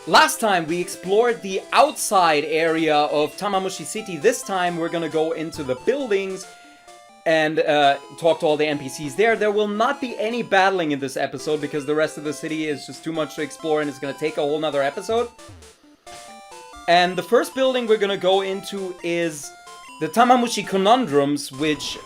Last time we explored the outside area of Tamamushi City. This time we're gonna go into the buildings and talk to all the NPCs there. There will not be any battling in this episode because the rest of the city is just too much to explore and it's gonna take a whole nother episode. And the first building we're gonna go into is the Tamamushi Conundrums, which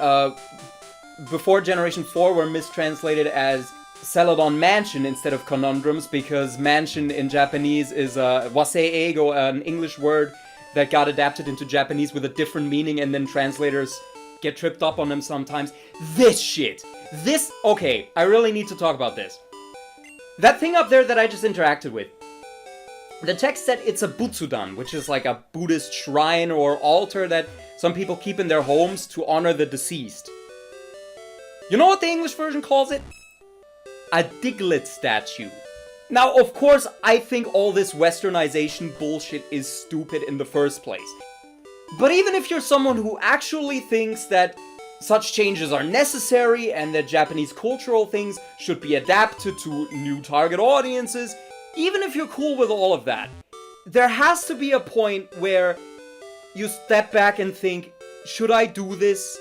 before Generation 4 were mistranslated as Celadon Mansion instead of Conundrums, because mansion in Japanese is wasei-eigo, an English word that got adapted into Japanese with a different meaning, and then translators get tripped up on them sometimes. Okay, I really need to talk about this. That thing up there that I just interacted with. The text said it's a butsudan, which is like a Buddhist shrine or altar that some people keep in their homes to honor the deceased. You know what the English version calls it? A Diglett statue. Now, of course, I think all this westernization bullshit is stupid in the first place. But even if you're someone who actually thinks that such changes are necessary and that Japanese cultural things should be adapted to new target audiences, even if you're cool with all of that, there has to be a point where you step back and think, should I do this?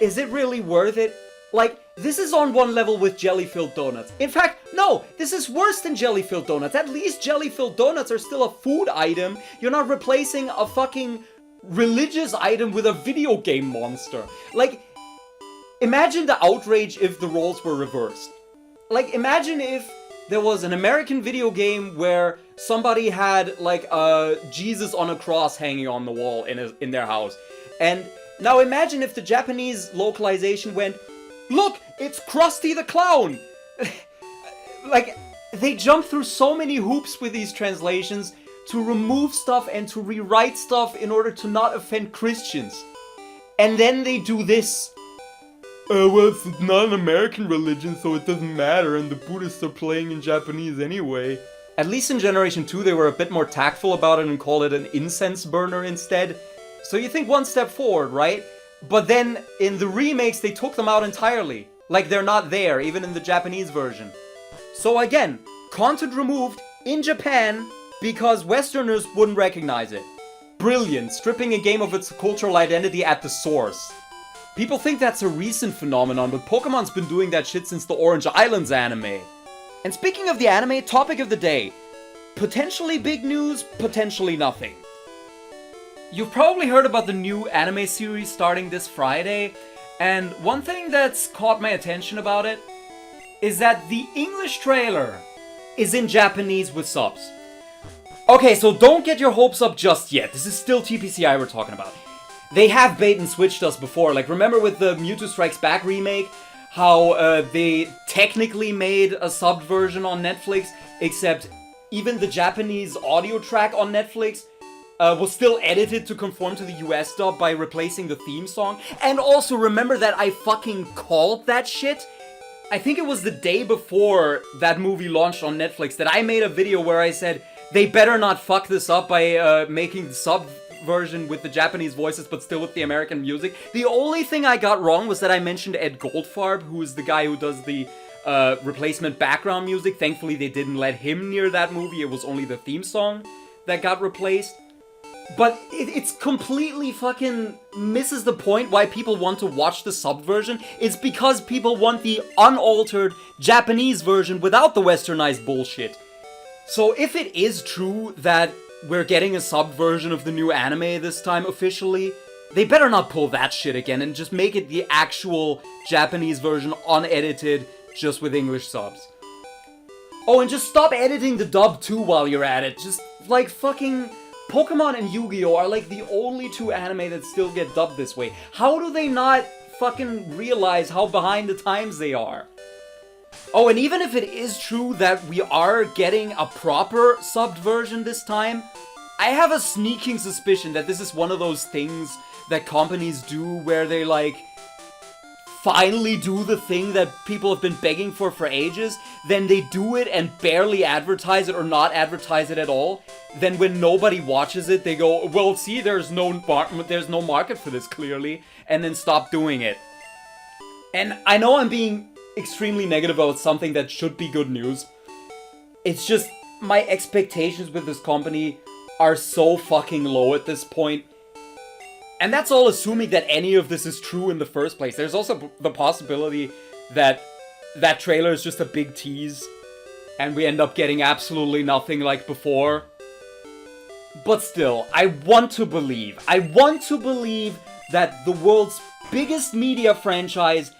Is it really worth it? Like, this is on one level with jelly-filled donuts. In fact, no, this is worse than jelly-filled donuts. At least jelly-filled donuts are still a food item. You're not replacing a fucking religious item with a video game monster. Like, imagine the outrage if the roles were reversed. Like, imagine if there was an American video game where somebody had, like, Jesus on a cross hanging on the wall in their house. And now imagine if the Japanese localization went, look, it's Krusty the Clown! Like, they jump through so many hoops with these translations to remove stuff and to rewrite stuff in order to not offend Christians. And then they do this. Well, it's not an American religion, so it doesn't matter, and the Buddhists are playing in Japanese anyway. At least in Generation 2 they were a bit more tactful about it and called it an incense burner instead. So you think one step forward, right? But then, in the remakes, they took them out entirely. Like they're not there, even in the Japanese version. So again, content removed in Japan because Westerners wouldn't recognize it. Brilliant, stripping a game of its cultural identity at the source. People think that's a recent phenomenon, but Pokemon's been doing that shit since the Orange Islands anime. And speaking of the anime, topic of the day. Potentially big news, potentially nothing. You've probably heard about the new anime series starting this Friday, and one thing that's caught my attention about it is that the English trailer is in Japanese with subs. Okay, so don't get your hopes up just yet. This is still TPCI we're talking about. They have bait and switched us before. Like, remember with the Mewtwo Strikes Back remake, how they technically made a subbed version on Netflix, except even the Japanese audio track on Netflix was still edited to conform to the US dub by replacing the theme song. And also remember that I fucking called that shit. I think it was the day before that movie launched on Netflix that I made a video where I said, they better not fuck this up by making the sub version with the Japanese voices but still with the American music. The only thing I got wrong was that I mentioned Ed Goldfarb, who is the guy who does the replacement background music. Thankfully they didn't let him near that movie. It was only the theme song that got replaced. But it's completely fucking misses the point why people want to watch the sub version. It's because people want the unaltered Japanese version without the westernized bullshit. So if it is true that we're getting a sub version of the new anime this time officially, they better not pull that shit again and just make it the actual Japanese version unedited just with English subs. Oh, and just stop editing the dub too while you're at it. Just like fucking Pokemon and Yu-Gi-Oh! Are like the only two anime that still get dubbed this way. How do they not fucking realize how behind the times they are? Oh, and even if it is true that we are getting a proper subbed version this time, I have a sneaking suspicion that this is one of those things that companies do where they like finally do the thing that people have been begging for ages, then they do it and barely advertise it or not advertise it at all. Then when nobody watches it, they go, well, see, there's no market for this clearly, and then stop doing it. And I know I'm being extremely negative about something that should be good news. It's just, my expectations with this company are so fucking low at this point. And that's all assuming that any of this is true in the first place. There's also the possibility that that trailer is just a big tease and we end up getting absolutely nothing like before. But still, I want to believe that the world's biggest media franchise,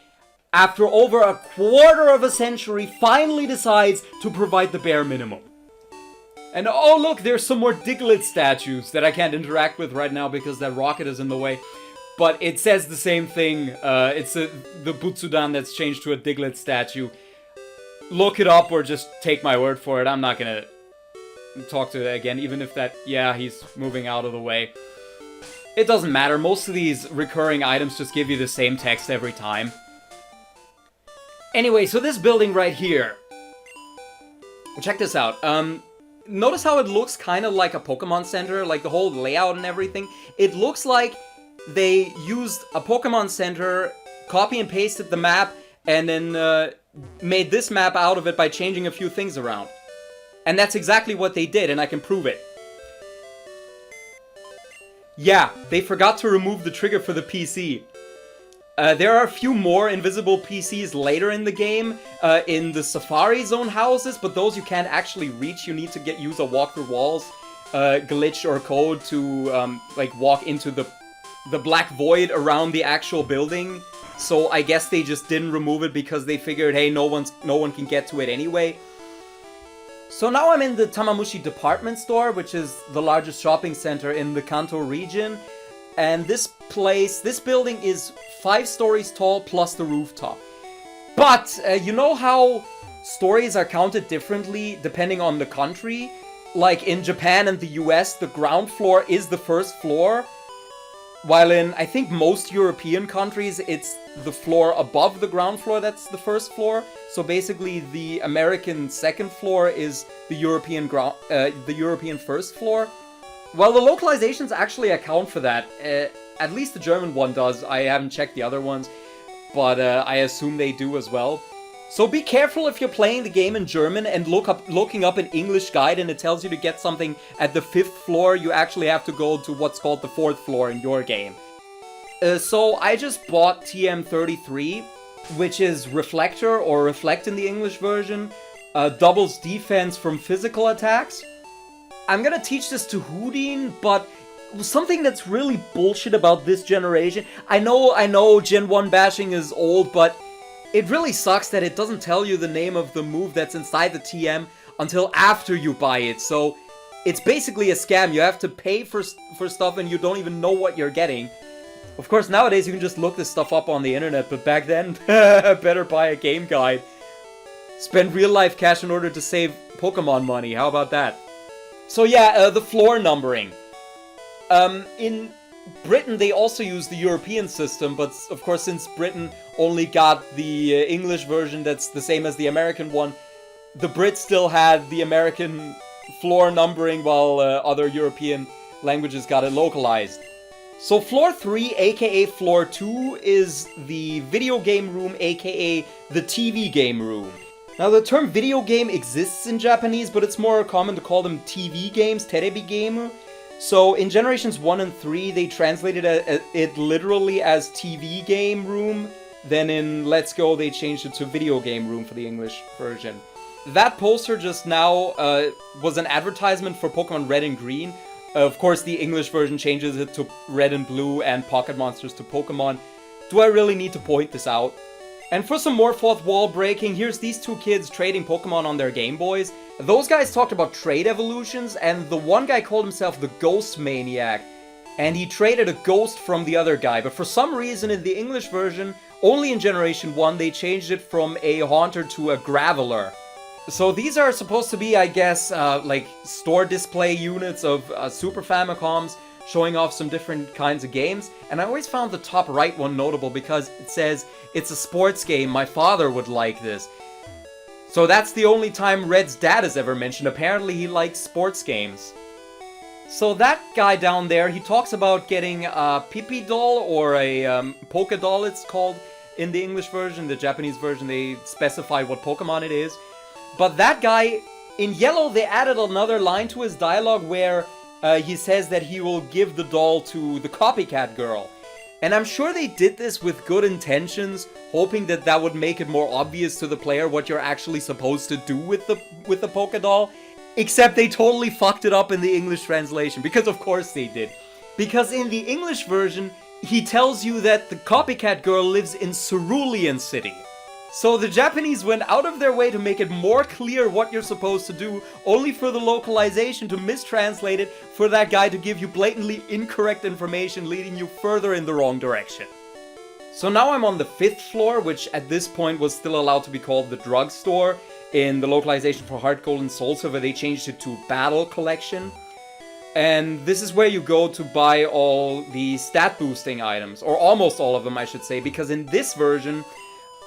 after over a quarter of a century, finally decides to provide the bare minimum. And oh look, there's some more Diglett statues that I can't interact with right now because that rocket is in the way. But it says the same thing. It's the Butsudan that's changed to a Diglett statue. Look it up or just take my word for it. I'm not gonna talk to it again, even if that, yeah, he's moving out of the way. It doesn't matter. Most of these recurring items just give you the same text every time. Anyway, so this building right here. Check this out. Notice how it looks kind of like a Pokemon Center, like the whole layout and everything. It looks like they used a Pokemon Center, copy and pasted the map, and then made this map out of it by changing a few things around. And that's exactly what they did, and I can prove it. Yeah, they forgot to remove the trigger for the PC. There are a few more invisible PCs later in the game, in the Safari Zone houses, but those you can't actually reach. You need to use a walk through walls glitch or code to like walk into the black void around the actual building. So I guess they just didn't remove it because they figured, hey, no one can get to it anyway. So now I'm in the Tamamushi department store, which is the largest shopping center in the Kanto region. And this building is 5 stories tall plus the rooftop. But, you know how stories are counted differently depending on the country? Like in Japan and the US, the ground floor is the first floor. While in, I think, most European countries, it's the floor above the ground floor that's the first floor. So basically, the American second floor is the European first floor. Well, the localizations actually account for that. At least the German one does. I haven't checked the other ones, but I assume they do as well. So be careful if you're playing the game in German and looking up an English guide and it tells you to get something at the 5th floor. You actually have to go to what's called the 4th floor in your game. So I just bought TM33, which is Reflector, or Reflect in the English version. Doubles defense from physical attacks. I'm gonna teach this to Houdin, but something that's really bullshit about this generation. I know Gen 1 bashing is old, but it really sucks that it doesn't tell you the name of the move that's inside the TM until after you buy it. So it's basically a scam. You have to pay for stuff and you don't even know what you're getting. Of course, nowadays you can just look this stuff up on the internet, but back then, better buy a game guide. Spend real-life cash in order to save Pokemon money. How about that? So yeah, the floor numbering. In Britain, they also use the European system, but of course, since Britain only got the English version that's the same as the American one, the Brits still had the American floor numbering while other European languages got it localized. So floor 3, aka floor 2, is the video game room, aka the TV game room. Now the term video game exists in Japanese, but it's more common to call them TV games, terebi game. So in generations 1 and 3, they translated it literally as TV game room. Then in Let's Go, they changed it to video game room for the English version. That poster just now was an advertisement for Pokemon Red and Green. Of course, the English version changes it to Red and Blue and Pocket Monsters to Pokemon. Do I really need to point this out? And for some more fourth wall breaking, here's these two kids trading Pokemon on their Game Boys. Those guys talked about trade evolutions, and the one guy called himself the Ghost Maniac. And he traded a ghost from the other guy, but for some reason in the English version, only in Generation 1, they changed it from a Haunter to a Graveler. So these are supposed to be, I guess, like store display units of Super Famicoms, showing off some different kinds of games. And I always found the top right one notable because it says, "It's a sports game, my father would like this." So that's the only time Red's dad is ever mentioned. Apparently he likes sports games. So that guy down there, he talks about getting a Pippi doll, or a Poké doll it's called in the English version. The Japanese version, they specify what Pokemon it is. But that guy In Yellow, they added another line to his dialogue where he says that he will give the doll to the copycat girl. And I'm sure they did this with good intentions, hoping that that would make it more obvious to the player what you're actually supposed to do with the Poké Doll. Except they totally fucked it up in the English translation, because of course they did. Because in the English version, he tells you that the copycat girl lives in Cerulean City. So the Japanese went out of their way to make it more clear what you're supposed to do, only for the localization to mistranslate it, for that guy to give you blatantly incorrect information, leading you further in the wrong direction. So now I'm on the 5th floor, which at this point was still allowed to be called the drugstore. In the localization for Heart Gold and Soul Silver, they changed it to Battle Collection. And this is where you go to buy all the stat boosting items, or almost all of them, I should say, because in this version,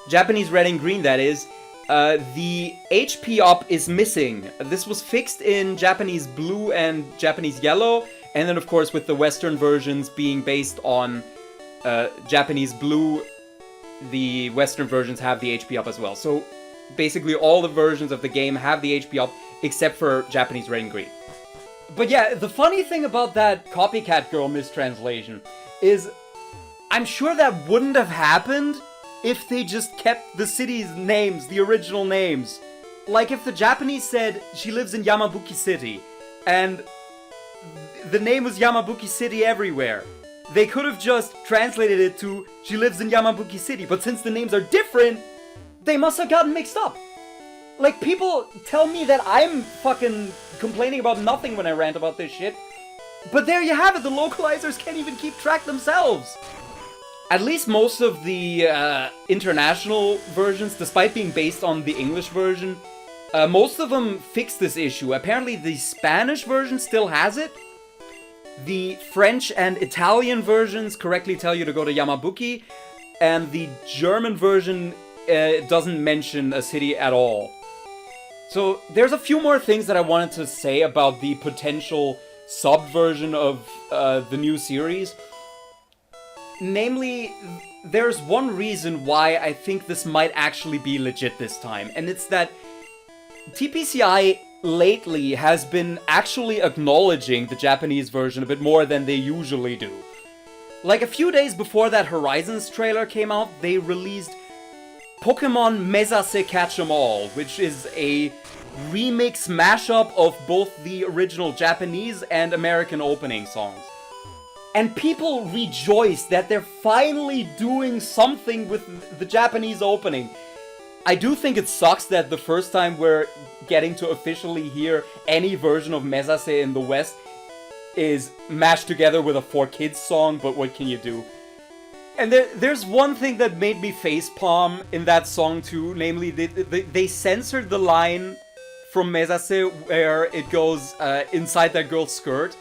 Japanese Red and Green that is, the HP up is missing. This was fixed in Japanese Blue and Japanese Yellow, and then of course with the Western versions being based on Japanese Blue, the Western versions have the HP up as well. So basically all the versions of the game have the HP up, except for Japanese Red and Green. But yeah, the funny thing about that copycat girl mistranslation is I'm sure that wouldn't have happened if they just kept the city's names, the original names. Like if the Japanese said she lives in Yamabuki City, and the name was Yamabuki City everywhere, they could have just translated it to she lives in Yamabuki City, but since the names are different, they must have gotten mixed up. Like, people tell me that I'm fucking complaining about nothing when I rant about this shit, but there you have it, the localizers can't even keep track themselves. At least most of the international versions, despite being based on the English version, most of them fixed this issue. Apparently the Spanish version still has it. The French and Italian versions correctly tell you to go to Yamabuki, and the German version doesn't mention a city at all. So there's a few more things that I wanted to say about the potential sub-version of the new series. Namely, there's one reason why I think this might actually be legit this time, and it's that TPCI lately has been actually acknowledging the Japanese version a bit more than they usually do. Like a few days before that Horizons trailer came out, they released Pokémon Mesase Catch 'em All, which is a remix mashup of both the original Japanese and American opening songs. And people rejoice that they're finally doing something with the Japanese opening. I do think it sucks that the first time we're getting to officially hear any version of Mesase in the West is mashed together with a 4Kids song, but what can you do? And there's one thing that made me facepalm in that song too, namely they censored the line from Mesase where it goes inside that girl's skirt.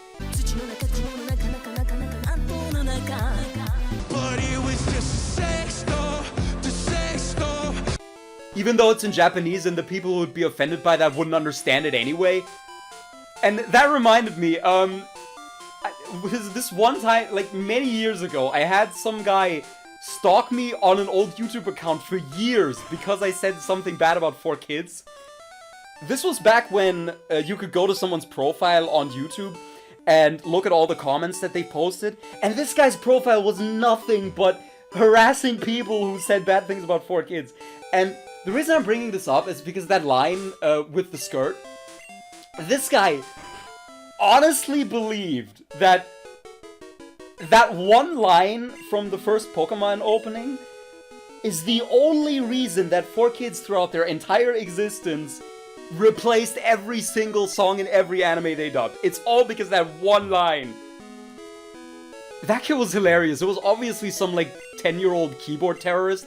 Even though it's in Japanese and the people who would be offended by that wouldn't understand it anyway. And that reminded me, this one time, like many years ago, I had some guy stalk me on an old YouTube account for years because I said something bad about 4Kids. This was back when you could go to someone's profile on YouTube and look at all the comments that they posted, and this guy's profile was nothing but harassing people who said bad things about 4Kids. And the reason I'm bringing this up is because that line with the skirt, this guy honestly believed that that one line from the first Pokemon opening is the only reason that 4Kids throughout their entire existence replaced every single song in every anime they dubbed. It's all because that one line. That kid was hilarious. It was obviously some like 10-year-old keyboard terrorist,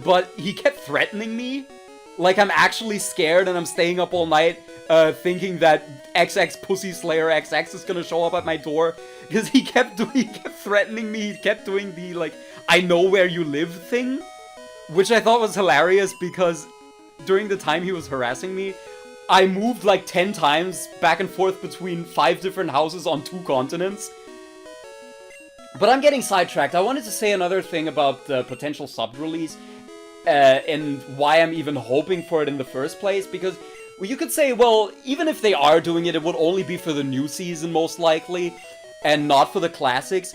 but he kept threatening me. Like I'm actually scared and I'm staying up all night thinking that XX Pussy Slayer XX is gonna show up at my door. Because he kept threatening me, he kept doing the like, I know where you live thing. Which I thought was hilarious because during the time he was harassing me, I moved like 10 times back and forth between 5 different houses on 2 continents. But I'm getting sidetracked. I wanted to say another thing about the potential sub-release. And why I'm even hoping for it in the first place, because Well, you could say, well, even if they are doing it, it would only be for the new season, most likely, and not for the classics.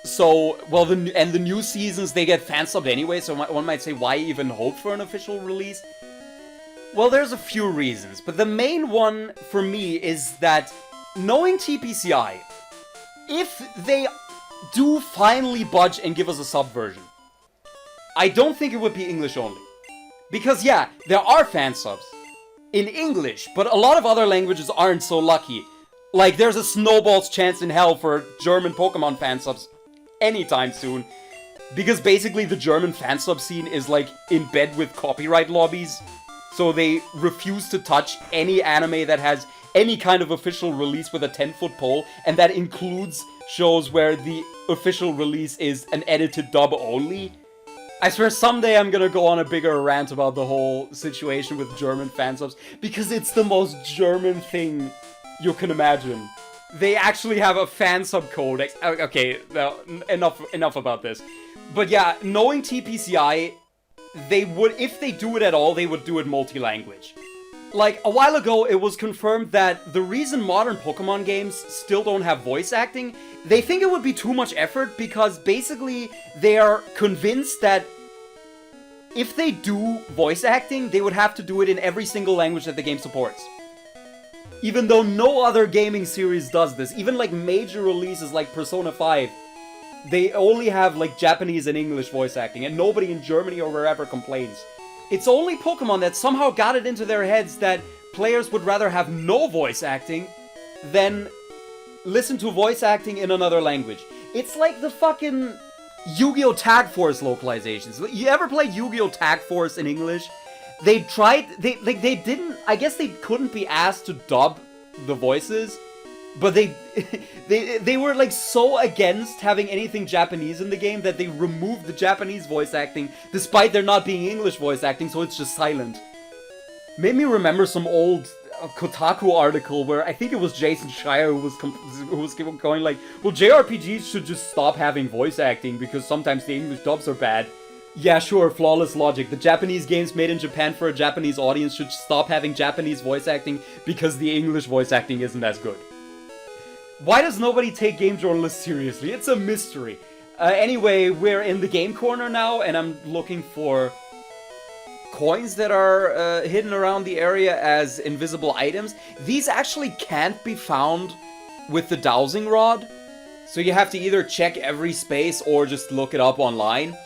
So, well, the new seasons, they get fan-subbed anyway, so one might say, why even hope for an official release? Well, there's a few reasons, but the main one for me is that, knowing TPCI, if they do finally budge and give us a sub version, I don't think it would be English only. Because yeah, there are fan subs in English, but a lot of other languages aren't so lucky. Like, there's a snowball's chance in hell for German Pokemon fan subs anytime soon. Because basically the German fan sub scene is like in bed with copyright lobbies. So they refuse to touch any anime that has any kind of official release with a 10-foot pole. And that includes shows where the official release is an edited dub only. I swear someday I'm gonna go on a bigger rant about the whole situation with German fansubs, because it's the most German thing you can imagine. They actually have a fansub codex. Okay, well, enough about this. But yeah, knowing TPCI, they would, if they do it at all, they would do it multi-language. Like, a while ago, it was confirmed that the reason modern Pokemon games still don't have voice acting, they think it would be too much effort because basically they are convinced that if they do voice acting, they would have to do it in every single language that the game supports. Even though no other gaming series does this, even like major releases like Persona 5, they only have like Japanese and English voice acting, and nobody in Germany or wherever complains. It's only Pokemon that somehow got it into their heads that players would rather have no voice acting than listen to voice acting in another language. It's like the fucking Yu-Gi-Oh! Tag Force localizations. You ever play Yu-Gi-Oh! Tag Force in English? They tried, they didn't, I guess they couldn't be asked to dub the voices, but they were like so against having anything Japanese in the game that they removed the Japanese voice acting despite there not being English voice acting, so it's just silent. Made me remember some old Kotaku article where I think it was Jason Schreier who was going like, well, JRPGs should just stop having voice acting because sometimes the English dubs are bad. Yeah, sure, flawless logic. The Japanese games made in Japan for a Japanese audience should stop having Japanese voice acting because the English voice acting isn't as good. Why does nobody take game journalists seriously? It's a mystery. Anyway, we're in the game corner now, and I'm looking for coins that are hidden around the area as invisible items. These actually can't be found with the dowsing rod, so you have to either check every space or just look it up online.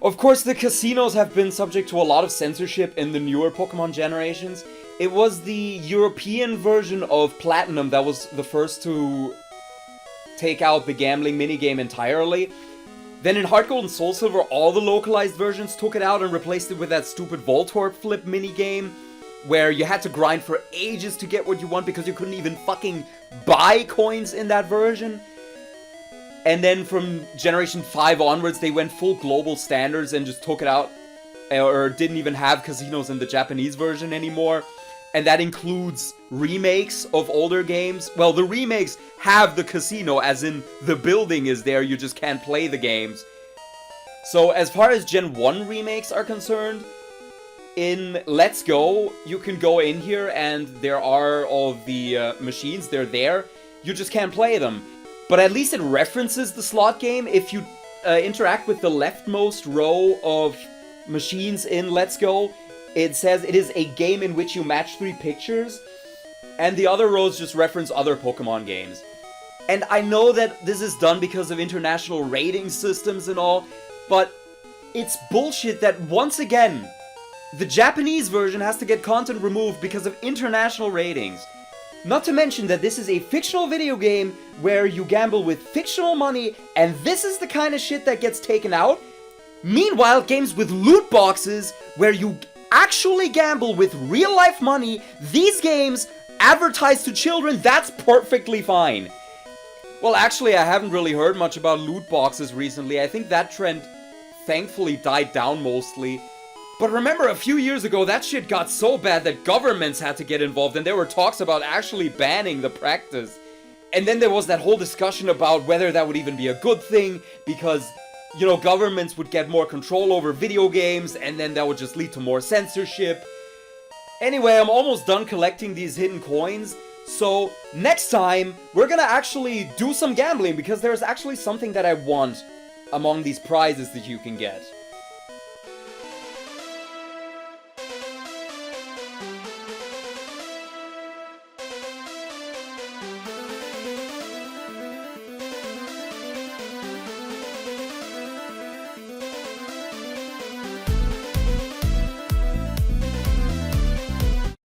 Of course, the casinos have been subject to a lot of censorship in the newer Pokemon generations. It was the European version of Platinum that was the first to take out the gambling minigame entirely. Then in Heart Gold and Soul Silver, all the localized versions took it out and replaced it with that stupid Voltorb flip minigame, where you had to grind for ages to get what you want because you couldn't even fucking buy coins in that version. And then from Generation 5 onwards, they went full global standards and just took it out, or didn't even have casinos in the Japanese version anymore. And that includes remakes of older games. Well, the remakes have the casino, as in the building is there, you just can't play the games. So as far as Gen 1 remakes are concerned, in Let's Go, you can go in here and there are all the machines, they're there. You just can't play them. But at least it references the slot game. If you interact with the leftmost row of machines in Let's Go, it says it is a game in which you match 3 pictures, and the other rows just reference other Pokemon games. And I know that this is done because of international rating systems and all, but it's bullshit that once again, the Japanese version has to get content removed because of international ratings. Not to mention that this is a fictional video game where you gamble with fictional money, and this is the kind of shit that gets taken out. Meanwhile, games with loot boxes where you actually gamble with real-life money, these games advertised to children, that's perfectly fine. Well, actually, I haven't really heard much about loot boxes recently. I think that trend thankfully died down mostly. But remember, a few years ago, that shit got so bad that governments had to get involved, and there were talks about actually banning the practice. And then there was that whole discussion about whether that would even be a good thing, because, you know, governments would get more control over video games, and then that would just lead to more censorship. Anyway, I'm almost done collecting these hidden coins. So, next time, we're gonna actually do some gambling, because there's actually something that I want among these prizes that you can get.